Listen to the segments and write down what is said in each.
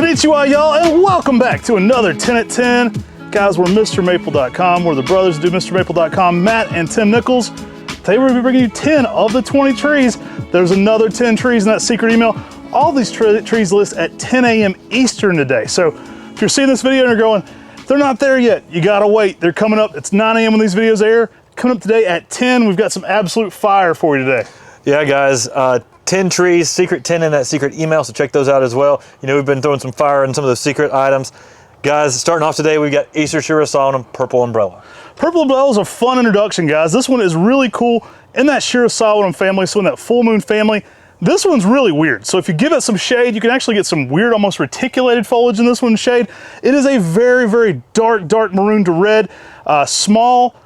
Konnichiwa, y'all, and welcome back to another 10 at 10. Guys, we're MrMaple.com. We're the brothers who do MrMaple.com, Matt and Tim Nichols. Today we're going to be bringing you 10 of the 20 trees. There's another 10 trees in that secret email. All these trees list at 10 a.m. Eastern today. So if you're seeing this video and you're going, they're not there yet, you gotta wait. They're coming up. It's 9 a.m. when these videos air. Coming up today at 10. We've got some absolute fire for you today. Yeah, guys, 10 trees, secret 10 in that secret email, so check those out as well. You know, we've been throwing some fire in some of those secret items. Guys, starting off today, we've got Acer Shira Solemn Purple Umbrella. Purple Umbrella is a fun introduction, guys. This one is really cool in that Shira Solemn family, so in that full moon family. This one's really weird. So if you give it some shade, you can actually get some weird, almost reticulated foliage in this one's shade. It is a very, very dark maroon to red, small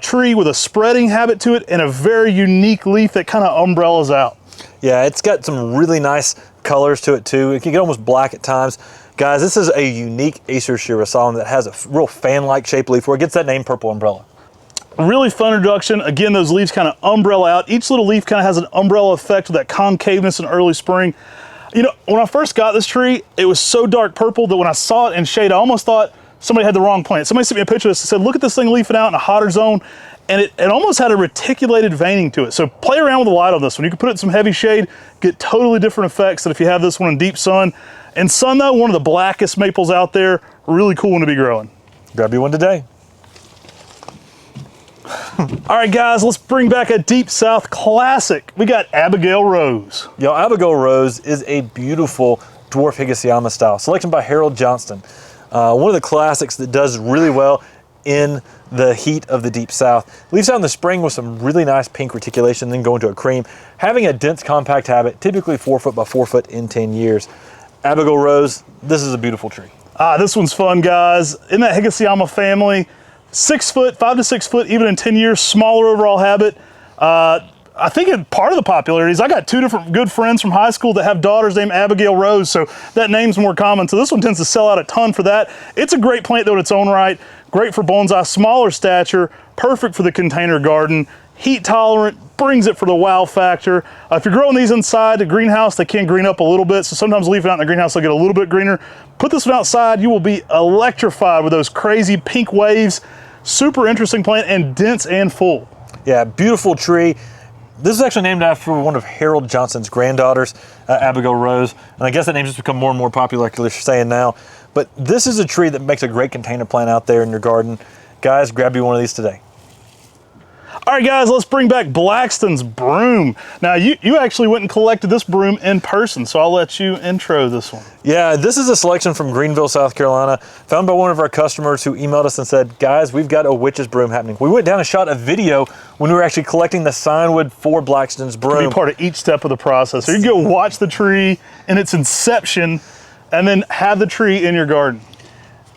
tree with a spreading habit to it and a very unique leaf that kind of umbrellas out. Yeah, it's got some really nice colors to it too. It can get almost black at times. Guys, this is a unique Acer Shira Solemn that has a real fan-like shaped leaf where it gets that name Purple Umbrella. Really fun introduction. Again, those leaves kind of umbrella out. Each little leaf kind of has an umbrella effect with that concaveness in early spring. You know, when I first got this tree, it was so dark purple that when I saw it in shade, I almost thought somebody had the wrong plant. Somebody sent me a picture of this and said, look at this thing leafing out in a hotter zone. And it almost had a reticulated veining to it. So play around with the light on this one. You can put it in some heavy shade, get totally different effects than if you have this one in deep sun. And sun though, one of the blackest maples out there, really cool one to be growing. Grab you one today. All right, guys, let's bring back a Deep South classic. We got Abigail Rose. Yo, Abigail Rose is a beautiful dwarf Higashiyama style, selection by Harold Johnston. One of the classics that does really well in the heat of the Deep South. Leaves out in the spring with some really nice pink reticulation, then go into a cream. Having a dense, compact habit, typically 4 foot by 4 foot in 10 years. Abigail Rose, this is a beautiful tree. This one's fun, guys. In that Higashiyama family, 6 foot, 5 to 6 foot, even in 10 years, smaller overall habit. I think part of the popularity is I got 2 different good friends from high school that have daughters named Abigail Rose, so that name's more common. So this one tends to sell out a ton for that. It's a great plant though in its own right. Great for bonsai, smaller stature, perfect for the container garden, heat tolerant, brings it for the wow factor. If you're growing these inside the greenhouse, they can green up a little bit, so sometimes leave it out in the greenhouse, they'll get a little bit greener. Put this one outside, you will be electrified with those crazy pink waves. Super interesting plant and dense and full. Yeah, beautiful tree. This is actually named after one of Harold Johnston's granddaughters, Abigail Rose. And I guess that name's just become more and more popular, like you're saying now. But this is a tree that makes a great container plant out there in your garden. Guys, grab you one of these today. All right, guys, let's bring back Blacktons Broom. Now, you actually went and collected this broom in person, so I'll let you intro this one. Yeah, this is a selection from Greenville, South Carolina, found by one of our customers who emailed us and said, guys, we've got a witch's broom happening. We went down and shot a video when we were actually collecting the signwood for Blacktons Broom. Be part of each step of the process. So you can go watch the tree in its inception and then have the tree in your garden.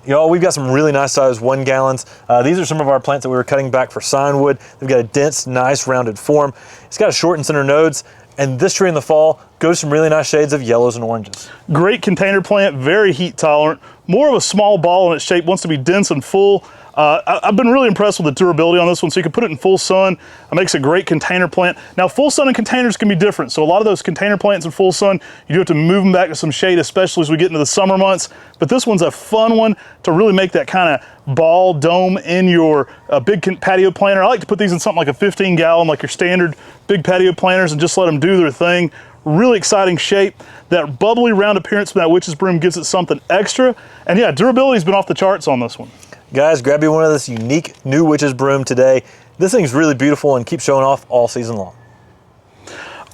Y'all, we've got some really nice sized 1 gallons. These are some of our plants that we were cutting back for signwood. They've got a dense, nice rounded form. It's got a short and center nodes, and this tree in the fall goes some really nice shades of yellows and oranges. Great container plant, very heat tolerant, more of a small ball in its shape, wants to be dense and full. I've been really impressed with the durability on this one, so you can put it in full sun. It makes a great container plant. Now, full sun and containers can be different, so a lot of those container plants in full sun, you do have to move them back to some shade, especially as we get into the summer months. But this one's a fun one to really make that kind of ball dome in your big patio planter. I like to put these in something like a 15-gallon, like your standard big patio planters, and just let them do their thing. Really exciting shape. That bubbly round appearance from that witch's broom gives it something extra. And yeah, durability's been off the charts on this one. Guys, grab you one of this unique new witch's broom today. This thing's really beautiful and keeps showing off all season long.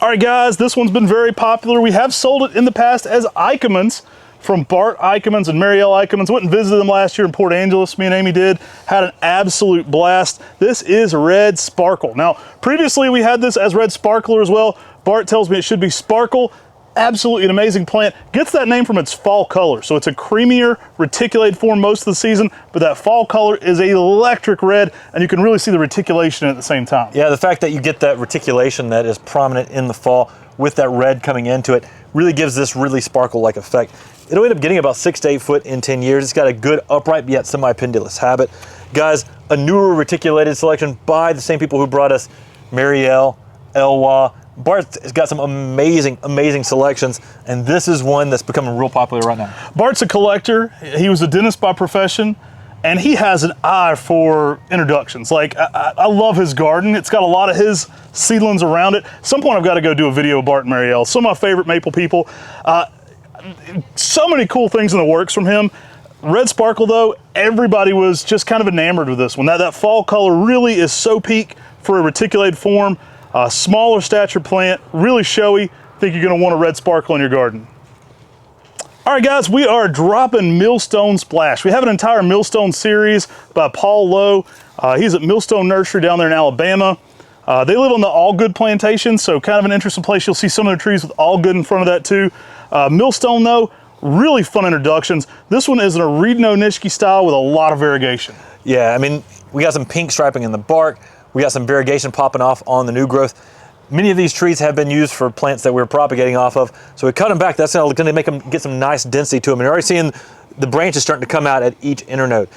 All right, guys, this one's been very popular. We have sold it in the past as Eichelmann's from Bart Eichelmann's and Marielle Eichelmann's. Went and visited them last year in Port Angeles. Me and Amy did. Had an absolute blast. This is Red Sparkle. Now, previously we had this as Red Sparkler as well. Bart tells me it should be Sparkle. Absolutely an amazing plant. Gets that name from its fall color. So it's a creamier reticulated form most of the season, but that fall color is a electric red, and you can really see the reticulation at the same time. Yeah, the fact that you get that reticulation that is prominent in the fall with that red coming into it really gives this really sparkle-like effect. It'll end up getting about 6 to 8 foot in 10 years. It's got a good upright yet semi-pendulous habit. Guys, a newer reticulated selection by the same people who brought us Marielle, Elwha, Bart's got some amazing, amazing selections, and this is one that's becoming real popular right now. Bart's a collector. He was a dentist by profession, and he has an eye for introductions. Like, I love his garden. It's got a lot of his seedlings around it. At some point, I've got to go do a video of Bart and Marielle. Some of my favorite maple people. So many cool things in the works from him. Red Sparkle, though, everybody was just kind of enamored with this one. That fall color really is so peak for a reticulated form. Smaller stature plant, really showy. Think you're going to want a Red Sparkle in your garden. All right, guys, we are dropping Millstone Splash. We have an entire Millstone series by Paul Lowe. He's at Millstone Nursery down there in Alabama. They live on the All Good plantation, so kind of an interesting place. You'll see some of their trees with All Good in front of that too. Millstone, though, really fun introductions. This one is an Aridno Nishiki style with a lot of variegation. Yeah, I mean, we got some pink striping in the bark. We got some variegation popping off on the new growth. Many of these trees have been used for plants that we're propagating off of, so we cut them back. That's going to make them get some nice density to them. And you're already seeing the branches starting to come out at each internode.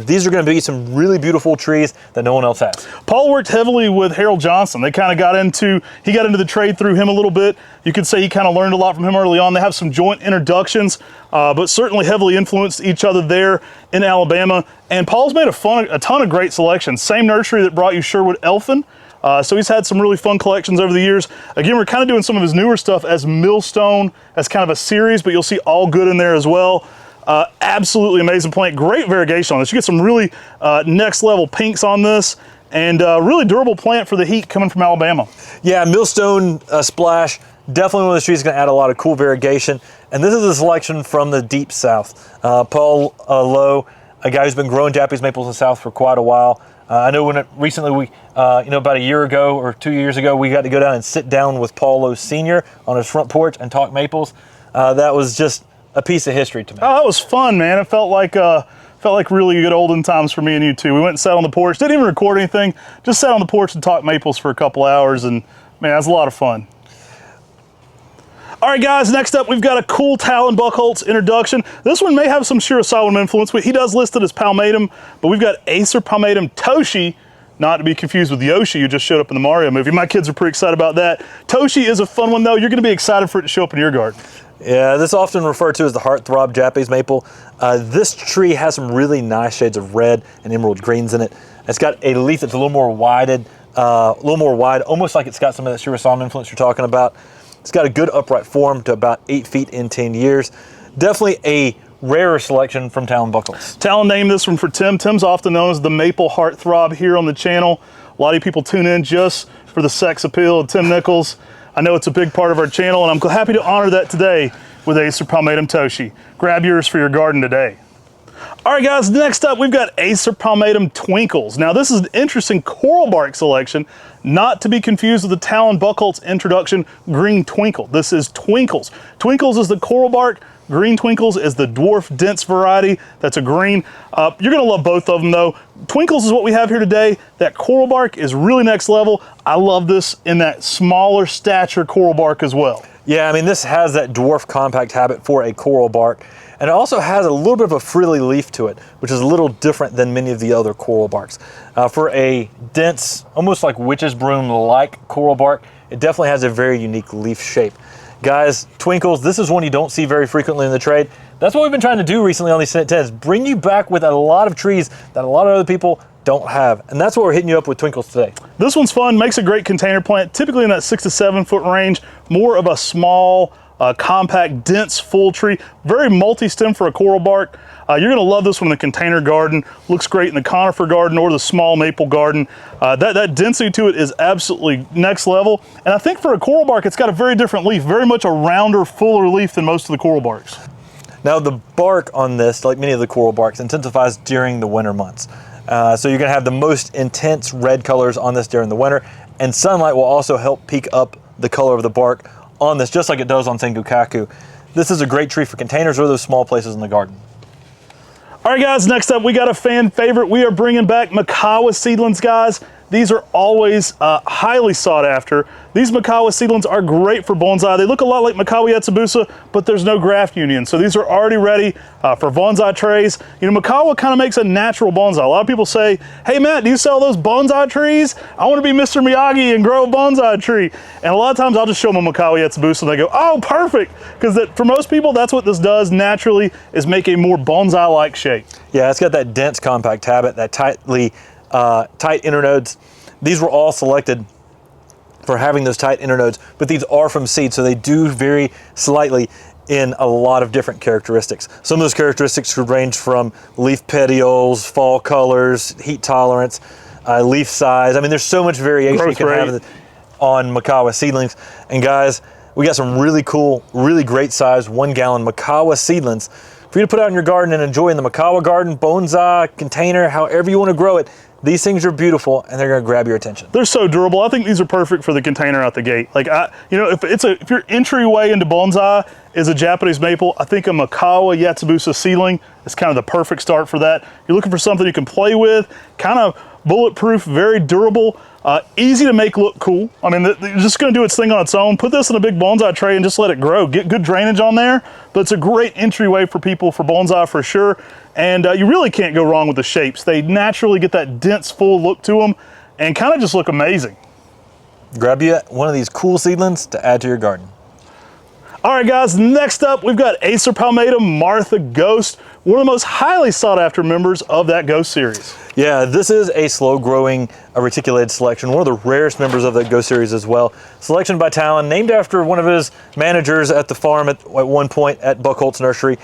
These are going to be some really beautiful trees that no one else has. Paul worked heavily with Harold Johnson. They kind of got into the trade through him a little bit. You could say he kind of learned a lot from him early on. They have some joint introductions, but certainly heavily influenced each other there in Alabama. And Paul's made a ton of great selections. Same nursery that brought you Sherwood Elfin. So he's had some really fun collections over the years. Again, we're kind of doing some of his newer stuff as Millstone, as kind of a series, but you'll see All Good in there as well. Absolutely amazing plant. Great variegation on this. You get some really next level pinks on this, and really durable plant for the heat coming from Alabama. Yeah, Millstone Splash, definitely one of those trees going to add a lot of cool variegation. And this is a selection from the deep south. Paul Lowe, a guy who's been growing Japanese maples in the south for quite a while. I know recently we, about a year ago or 2 years ago, we got to go down and sit down with Paul Lowe Sr. on his front porch and talk maples. That was just a piece of history to me. Oh, that was fun, man. It felt like really good olden times for me and you two. We went and sat on the porch, didn't even record anything, just sat on the porch and talked maples for a couple hours, and man, it was a lot of fun. All right, guys, next up, we've got a cool Talon Buchholz introduction. This one may have some Shira influence, but he does list it as Pomatum, but we've got Acer Pomatum Toshi, not to be confused with Yoshi, who just showed up in the Mario movie. My kids are pretty excited about that. Toshi is a fun one, though. You're going to be excited for it to show up in your garden. Yeah, this is often referred to as the Heartthrob Japanese maple. This tree has some really nice shades of red and emerald greens in it. It's got a leaf that's a little more wide, almost like it's got some of that Shira influence you're talking about. It's got a good upright form to about 8 feet in 10 years. Definitely a rarer selection from Talon Buchholz. Talon named this one for Tim. Tim's often known as the Maple Heartthrob here on the channel. A lot of people tune in just for the sex appeal of Tim Nichols. I know it's a big part of our channel, and I'm happy to honor that today with Acer Pomatum Toshi. Grab yours for your garden today. All right, guys, next up, we've got Acer Pomatum Twinkles. Now, this is an interesting coral bark selection, not to be confused with the Talon Buchholz introduction, Green Twinkle. This is Twinkles. Twinkles is the coral bark. Green Twinkles is the dwarf dense variety. That's a green. You're gonna love both of them though. Twinkles is what we have here today. That coral bark is really next level. I love this in that smaller stature coral bark as well. Yeah, I mean, this has that dwarf compact habit for a coral bark. And it also has a little bit of a frilly leaf to it, which is a little different than many of the other coral barks. For a dense, almost like witch's broom-like coral bark, it definitely has a very unique leaf shape. Guys, Twinkles, this is one you don't see very frequently in the trade. That's what we've been trying to do recently on these Senate 10s, bring you back with a lot of trees that a lot of other people don't have. And that's what we're hitting you up with Twinkles today. This one's fun, makes a great container plant, typically in that 6 to 7 foot range, more of a small, compact, dense, full tree, very multi-stem for a coral bark. You're gonna love this one in the container garden. Looks great in the conifer garden or the small maple garden. That density to it is absolutely next level. And I think for a coral bark, it's got a very different leaf, very much a rounder, fuller leaf than most of the coral barks. Now the bark on this, like many of the coral barks, intensifies during the winter months. So you're gonna have the most intense red colors on this during the winter, and sunlight will also help peak up the color of the bark on this, just like it does on Sengokaku. This is a great tree for containers or those small places in the garden. All right, guys, next up, we got a fan favorite. We are bringing back Makawa seedlings, guys. These are always highly sought after. These Makawa seedlings are great for bonsai. They look a lot like Makawa Yatsubusa, but there's no graft union. So these are already ready for bonsai trays. You know, Makawa kind of makes a natural bonsai. A lot of people say, hey Matt, do you sell those bonsai trees? I want to be Mr. Miyagi and grow a bonsai tree. And a lot of times I'll just show them a Makawa Yatsubusa and they go, oh, perfect. Because for most people, that's what this does naturally, is make a more bonsai-like shape. Yeah, it's got that dense compact habit, that tight internodes. These were all selected for having those tight internodes, but these are from seed, so they do vary slightly in a lot of different characteristics. Some of those characteristics could range from leaf petioles, fall colors, heat tolerance, leaf size. I mean, there's so much variation Growth you can rate. have on Makawa seedlings. And guys, we got some really cool, really great size 1 gallon Makawa seedlings for you to put out in your garden and enjoy in the Makawa garden, bonsai, container, however you want to grow it. These things are beautiful and they're going to grab your attention. They're so durable. I think these are perfect for the container out the gate. Like, you know, if your entryway into bonsai is a Japanese maple, I think a Makawa Yatsubusa seedling is kind of the perfect start for that. You're looking for something you can play with, kind of bulletproof, very durable, easy to make look cool. I mean, it's just going to do its thing on its own. Put this in a big bonsai tray and just let it grow. Get good drainage on there, but it's a great entryway for people for bonsai for sure. And you really can't go wrong with the shapes. They naturally get that dense, full look to them and kind of just look amazing. Grab you one of these cool seedlings to add to your garden. All right, guys, next up, we've got Acer Pomatum Martha Ghost, one of the most highly sought after members of that Ghost series. Yeah, this is a slow growing reticulated selection, one of the rarest members of the Ghost series as well. Selection by Talon, named after one of his managers at the farm at one point at Buckholtz Nursery.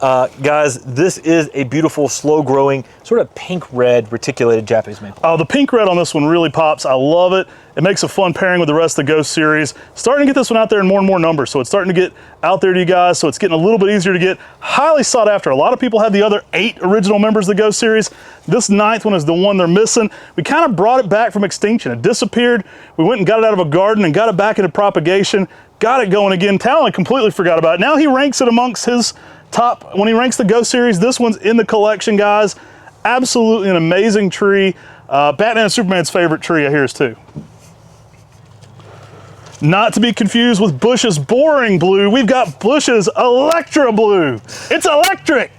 Guys, this is a beautiful, slow-growing, sort of pink-red reticulated Japanese maple. Oh, the pink-red on this one really pops. I love it. It makes a fun pairing with the rest of the Ghost series. Starting to get this one out there in more and more numbers, so it's starting to get out there to you guys, so it's getting a little bit easier to get. Highly sought after. A lot of people had the other 8 original members of the Ghost series. This 9th one is the one they're missing. We kind of brought it back from extinction. It disappeared. We went and got it out of a garden and got it back into propagation. Got it going again. Talon completely forgot about it. Now he ranks it amongst his top, when he ranks the Ghost series, this one's in the collection, guys. Absolutely an amazing tree. Batman and Superman's favorite tree, I hear, is too. Not to be confused with Bush's boring blue, we've got Bush's Electra Blue. It's electric.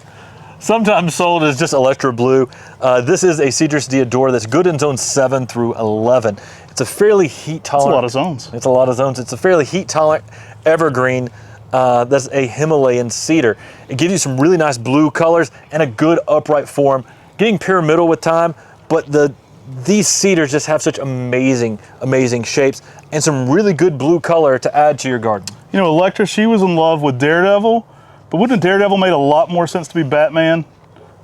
Sometimes sold as just Electra Blue. This is a Cedrus Deodora that's good in zones 7 through 11. It's a fairly heat tolerant. That's a lot of zones. It's a lot of zones. It's a fairly heat tolerant evergreen. That's a Himalayan cedar. It gives you some really nice blue colors and a good upright form, getting pyramidal with time, but these cedars just have such amazing, amazing shapes and some really good blue color to add to your garden. You know, Electra, she was in love with Daredevil, but wouldn't Daredevil made a lot more sense to be Batman?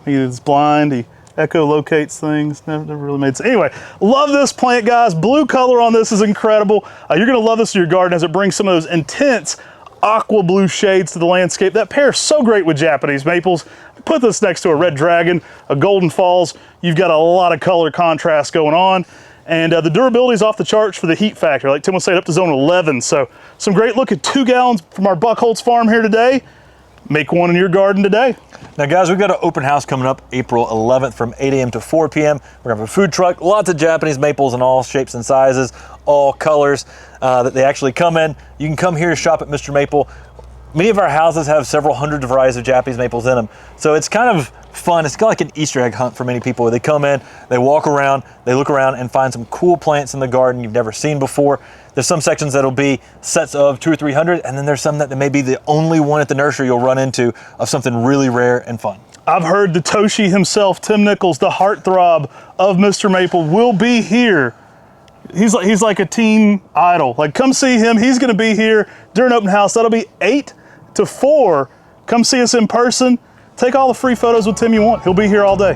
He's blind, he echolocates things, never really made sense. Anyway, love this plant, guys. Blue color on this is incredible. You're gonna love this in your garden as it brings some of those intense aqua blue shades to the landscape. That pairs so great with Japanese maples. Put this next to a red dragon, a golden falls. You've got a lot of color contrast going on. And the durability is off the charts for the heat factor. Like Tim was saying, up to zone 11. So some great look at 2 gallons from our Buckholtz farm here today. Make one in your garden today. Now guys, we've got an open house coming up April 11th from 8 a.m. to 4 p.m. We're gonna have a food truck, lots of Japanese maples in all shapes and sizes, all colors that they actually come in. You can come here, shop at Mr. Maple. Many of our houses have several hundred varieties of Japanese maples in them. So it's kind of fun. It's kind of like an Easter egg hunt for many people. They come in, they walk around, they look around and find some cool plants in the garden you've never seen before. There's some sections that'll be sets of 200 or 300, and then there's some that may be the only one at the nursery you'll run into of something really rare and fun. I've heard the Toshi himself, Tim Nichols, the heartthrob of Mr. Maple, will be here. He's like a teen idol. Like, come see him. He's going to be here during open house. That'll be 8 to 4. Come see us in person. Take all the free photos with Tim you want. He'll be here all day.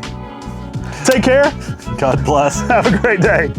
Take care. God bless. Have a great day.